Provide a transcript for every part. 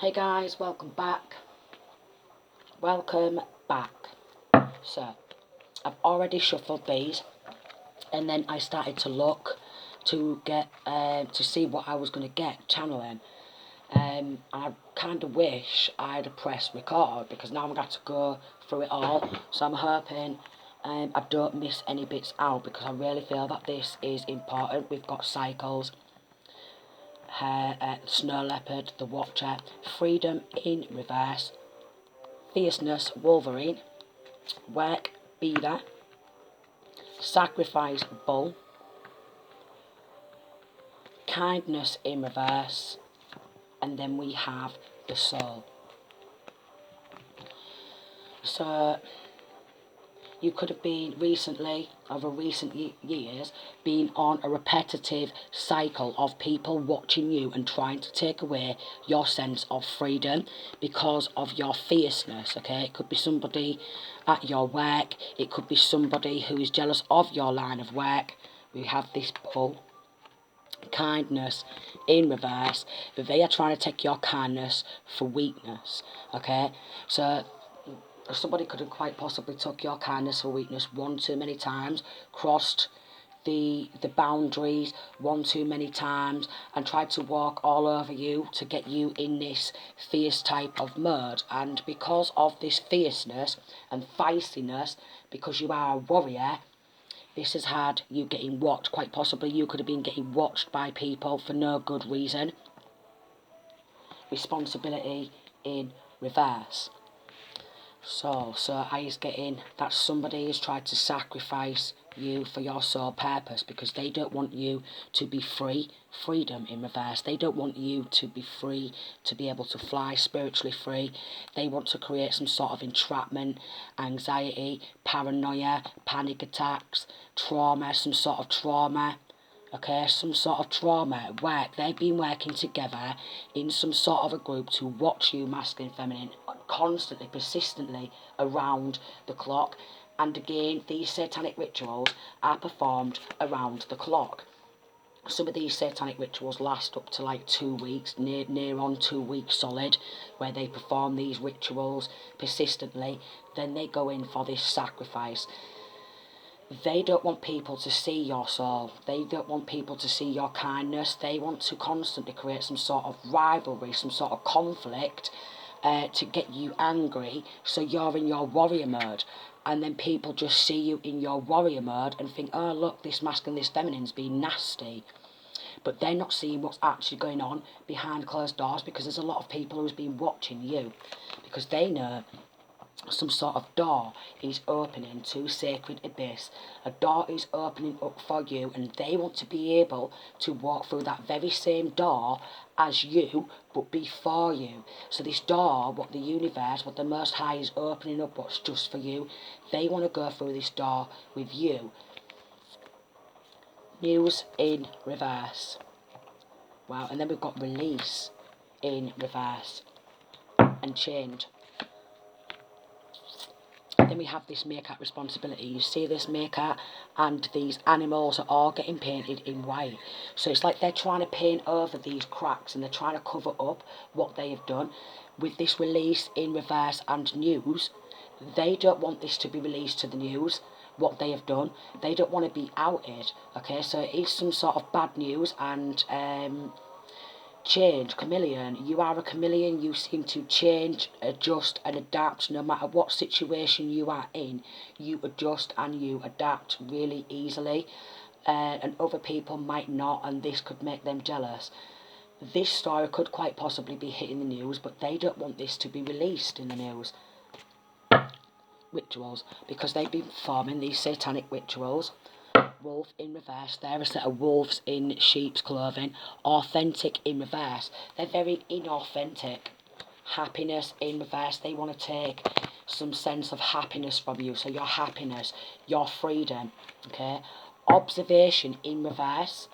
Hey guys, welcome back. Welcome back. So, I've already shuffled these, and then I started to look to get to see what I was going to get channeling. I kind of wish I'd have pressed record because now I'm going to have to go through it all. So I'm hoping I don't miss any bits out because I really feel that this is important. We've got cycles. Snow Leopard, the Watcher, Freedom in Reverse, Fierceness, Wolverine, Work, Beaver, Sacrifice, Bull, Kindness in Reverse, and then we have the Soul. So, you could have been recently, over recent years, been on a repetitive cycle of people watching you and trying to take away your sense of freedom because of your fierceness, okay? It could be somebody at your work. It could be somebody who is jealous of your line of work. We have this Bull. Kindness in reverse. They are trying to take your kindness for weakness, okay? So somebody could have quite possibly took your kindness for weakness one too many times, crossed the boundaries one too many times, and tried to walk all over you to get you in this fierce type of mode. And because of this fierceness and feistiness, because you are a warrior, this has had you getting watched. Quite possibly you could have been getting watched by people for no good reason. Responsibility in reverse. So I is getting that somebody has tried to sacrifice you for your sole purpose because they don't want you to be free. Freedom in reverse. They don't want you to be free, to be able to fly spiritually free. They want to create some sort of entrapment, anxiety, paranoia, panic attacks, trauma, some sort of trauma. Okay, some sort of trauma at work. They've been working together in some sort of a group to watch you, masculine, feminine, constantly, persistently, around the clock. And again, these satanic rituals are performed around the clock. Some of these satanic rituals last up to like 2 weeks, near on 2 weeks solid, where they perform these rituals persistently. Then they go in for this sacrifice. They don't want people to see your soul. They don't want people to see your kindness. They want to constantly create some sort of rivalry, some sort of conflict to get you angry so you're in your warrior mode. And then people just see you in your warrior mode and think, oh, look, this masculine, this feminine's being nasty. But they're not seeing what's actually going on behind closed doors because there's a lot of people who's been watching you because they know some sort of door is opening to sacred abyss. A door is opening up for you and they want to be able to walk through that very same door as you, but before you. So this door, what the universe, what the Most High is opening up, what's just for you, they want to go through this door with you. News in reverse. Wow, and then we've got release in reverse and change. Then we have this meerkat responsibility. You see this meerkat and these animals are all getting painted in white. So it's like they're trying to paint over these cracks and they're trying to cover up what they have done. With this release in reverse and news, they don't want this to be released to the news, what they have done. They don't want to be outed, okay? So it is some sort of bad news and change, chameleon. You are a chameleon. You seem to change, adjust and adapt no matter what situation you are in. You adjust and you adapt really easily, and other people might not, and this could make them jealous. This story could quite possibly be hitting the news, but they don't want this to be released in the news. Rituals, because they've been performing these satanic rituals. Wolf in reverse. They're a set of wolves in sheep's clothing. Authentic in reverse. They're very inauthentic. Happiness in reverse. They want to take some sense of happiness from you. So your happiness, your freedom. Okay. Observation in reverse.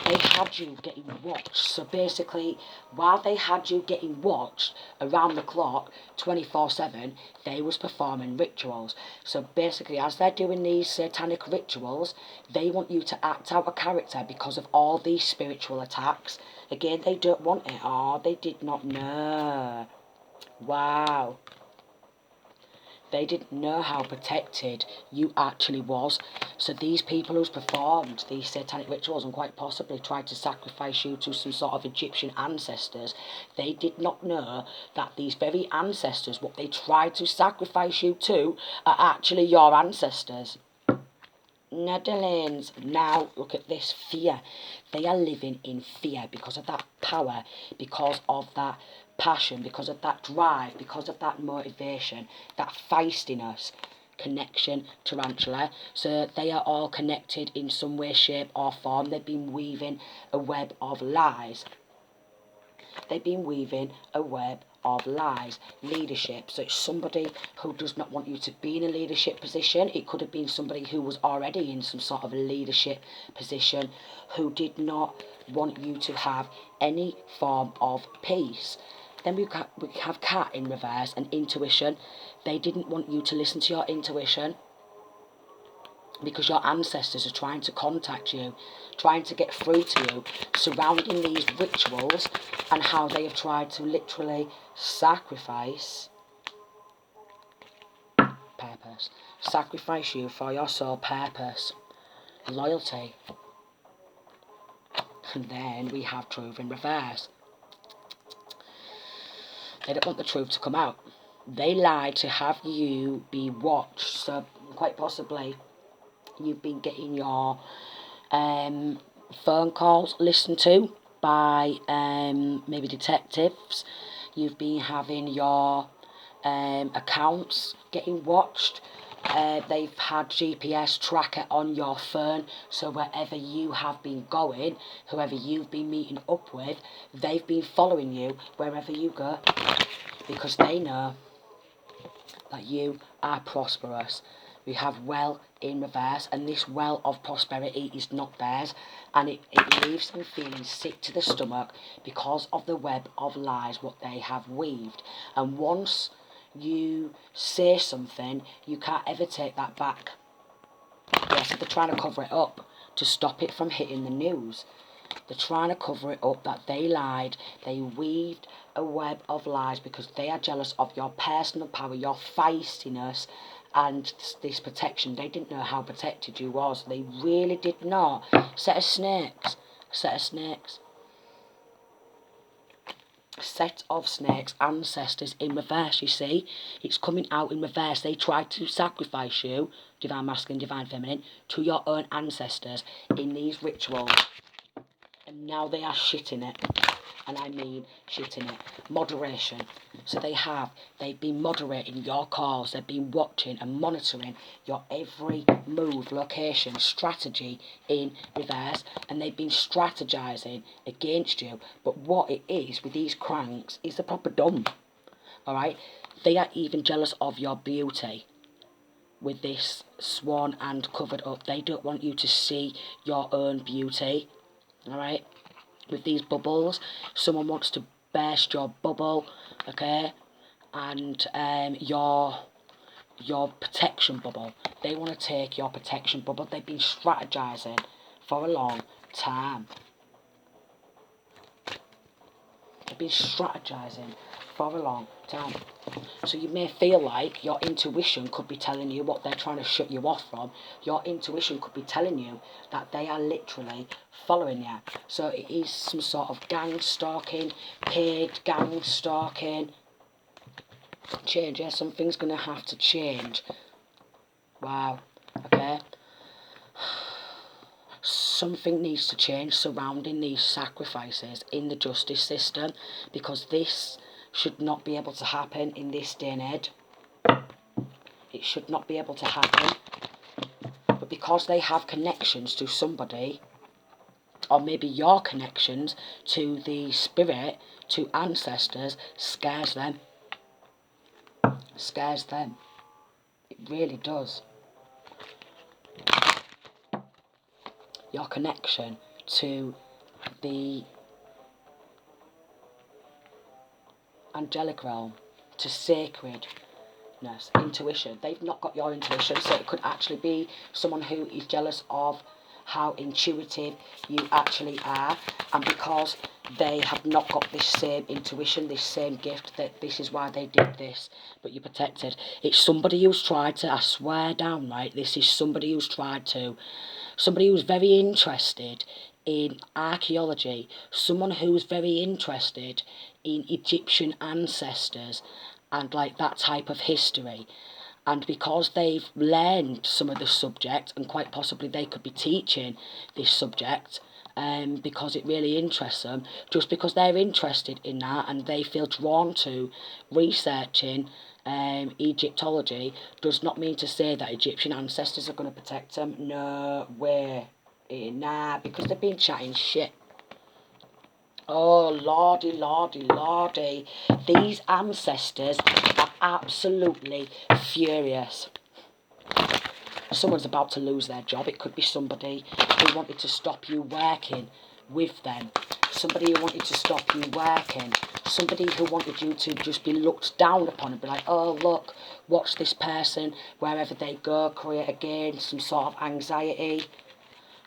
They had you getting watched. So basically, while they had you getting watched around the clock, 24/7, they was performing rituals. So basically, as they're doing these satanic rituals, they want you to act out a character because of all these spiritual attacks. Again, they don't want it. Oh, they did not know. Wow. They didn't know how protected you actually was. So these people who's performed these satanic rituals and quite possibly tried to sacrifice you to some sort of Egyptian ancestors, they did not know that these very ancestors, what they tried to sacrifice you to, are actually your ancestors. Netherlands. Now look at this fear. They are living in fear because of that power, because of that passion, because of that drive, because of that motivation, that feistiness. Connection, tarantula. So they are all connected in some way, shape or form. They've been weaving a web of lies. They've been weaving a web of lies. Leadership. So it's somebody who does not want you to be in a leadership position. It could have been somebody who was already in some sort of a leadership position who did not want you to have any form of peace. Then we have cat in reverse and intuition. They didn't want you to listen to your intuition, because your ancestors are trying to contact you, trying to get through to you, surrounding these rituals and how they have tried to literally sacrifice purpose. Sacrifice you for your sole purpose. Loyalty. And then we have truth in reverse. They don't want the truth to come out. They lie to have you be watched. So quite possibly you've been getting your phone calls listened to by maybe detectives. You've been having your accounts getting watched. They've had GPS tracker on your phone, so wherever you have been going, whoever you've been meeting up with, they've been following you wherever you go, because they know that you are prosperous. We have well in reverse, and this well of prosperity is not theirs, and it leaves them feeling sick to the stomach because of the web of lies what they have weaved. And once you say something, you can't ever take that back. Yes, they're trying to cover it up to stop it from hitting the news. They're trying to cover it up that they lied. They weaved a web of lies because they are jealous of your personal power, your feistiness, and this protection. They didn't know how protected you was. They really did not. Set of snakes. Set of snakes. Set of snakes, ancestors in reverse, you see. It's coming out in reverse. They tried to sacrifice you, divine masculine, divine feminine, to your own ancestors in these rituals. And now they are shitting it. And I mean shitting it. Moderation. So they've been moderating your calls. They've been watching and monitoring your every move, location, strategy in reverse. And they've been strategizing against you. But what it is with these cranks is the proper dumb. Alright? They are even jealous of your beauty. With this sworn and covered up. They don't want you to see your own beauty. Alright? With these bubbles, someone wants to burst your bubble, okay? And your protection bubble. They want to take your protection bubble. They've been strategizing for a long time. They've been strategizing for a long time. So you may feel like your intuition could be telling you what they're trying to shut you off from. Your intuition could be telling you that they are literally following you. So it is some sort of gang stalking, paid gang stalking. Change, yeah, something's going to have to change. Wow, okay. Something needs to change surrounding these sacrifices in the justice system, because this should not be able to happen in this day and age. It should not be able to happen. But because they have connections to somebody, or maybe your connections to the spirit, to ancestors, scares them. Scares them. It really does. Your connection to the angelic realm, to sacredness, intuition. They've not got your intuition, so it could actually be someone who is jealous of how intuitive you actually are, and because they have not got this same intuition, this same gift, that this is why they did this, but you're protected. It's somebody who's tried to, I swear down, right, this is somebody who's tried to, somebody who's very interested in archaeology, someone who's very interested in Egyptian ancestors and like that type of history. And because they've learned some of the subject, and quite possibly they could be teaching this subject, because it really interests them, just because they're interested in that and they feel drawn to researching Egyptology, does not mean to say that Egyptian ancestors are going to protect them. No way. Nah, because they've been chatting shit. Oh, lordy, lordy, lordy. These ancestors are absolutely furious. Someone's about to lose their job. It could be somebody who wanted to stop you working with them. Somebody who wanted to stop you working. Somebody who wanted you to just be looked down upon and be like, oh, look, watch this person. Wherever they go, create again some sort of anxiety.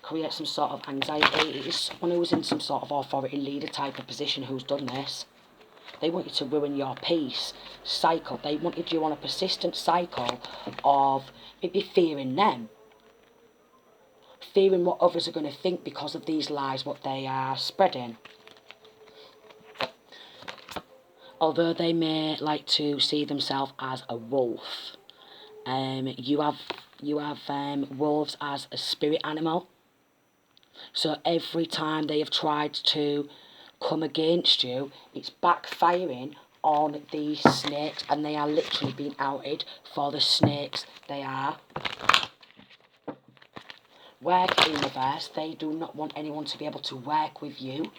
Create some sort of anxiety. It is someone who's in some sort of authority leader type of position who's done this. They want you to ruin your peace cycle. They wanted you on a persistent cycle of maybe fearing them. Fearing what others are going to think because of these lies, what they are spreading. Although they may like to see themselves as a wolf, you have wolves as a spirit animal. So every time they have tried to come against you, it's backfiring on these snakes, and they are literally being outed for the snakes they are. Work in reverse. They do not want anyone to be able to work with you.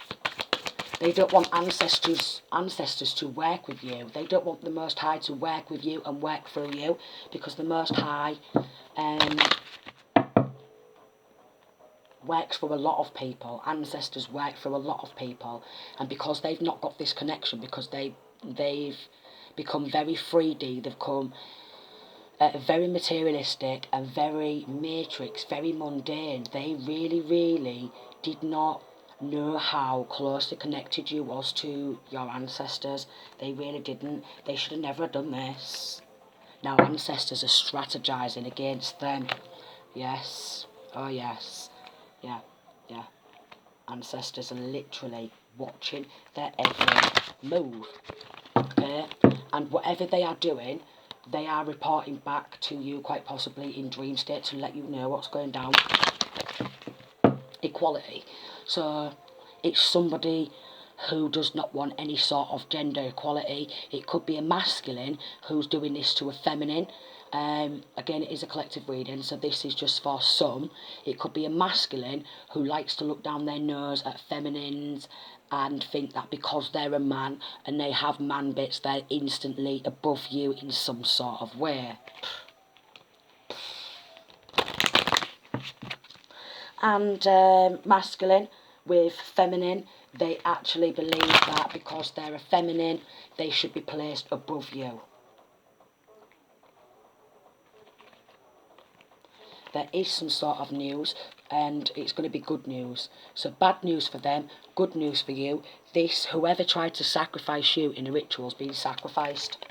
They don't want ancestors to work with you. They don't want the Most High to work with you and work through you, because the Most High works for a lot of people. Ancestors work for a lot of people, and because they've not got this connection, because they've become very 3D, they've become very materialistic and very matrix, very mundane. They really, really did not know how closely connected you was to your ancestors. They really didn't. They should have never done this. Now ancestors are strategizing against them. Yes. Oh yes. Yeah. Yeah. Ancestors are literally watching their every move. Okay? And whatever they are doing, they are reporting back to you, quite possibly in dream state, to let you know what's going down. Equality. So it's somebody who does not want any sort of gender equality. It could be a masculine who's doing this to a feminine. Again, it is a collective reading, so this is just for some. It could be a masculine who likes to look down their nose at feminines and think that because they're a man and they have man bits, they're instantly above you in some sort of way. And masculine with feminine, they actually believe that because they're a feminine, they should be placed above you. There is some sort of news, and it's going to be good news. So bad news for them, good news for you. This, whoever tried to sacrifice you in a ritual is being sacrificed.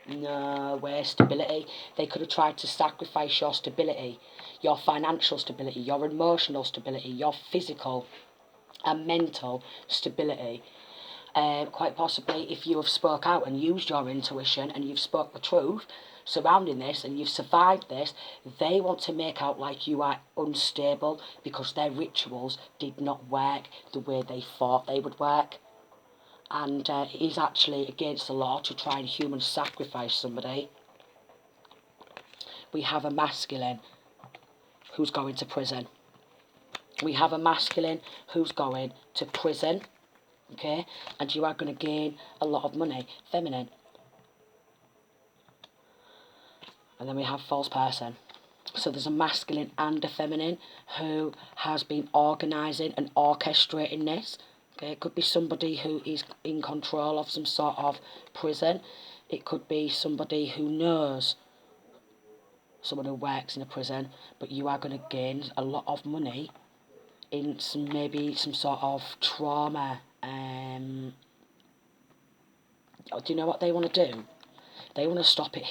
No way. Stability. They could have tried to sacrifice your stability, your financial stability, your emotional stability, your physical and mental stability. Quite possibly, if you have spoke out and used your intuition and you've spoke the truth surrounding this and you've survived this, they want to make out like you are unstable because their rituals did not work the way they thought they would work. And it is actually against the law to try and human sacrifice somebody. We have a masculine who's going to prison. We have a masculine who's going to prison. Okay, and you are going to gain a lot of money. Feminine. And then we have false person. So there's a masculine and a feminine who has been organising and orchestrating this. Okay, it could be somebody who is in control of some sort of prison. It could be somebody who knows someone who works in a prison, but you are going to gain a lot of money in maybe some sort of trauma. Do you know what they want to do? They want to stop it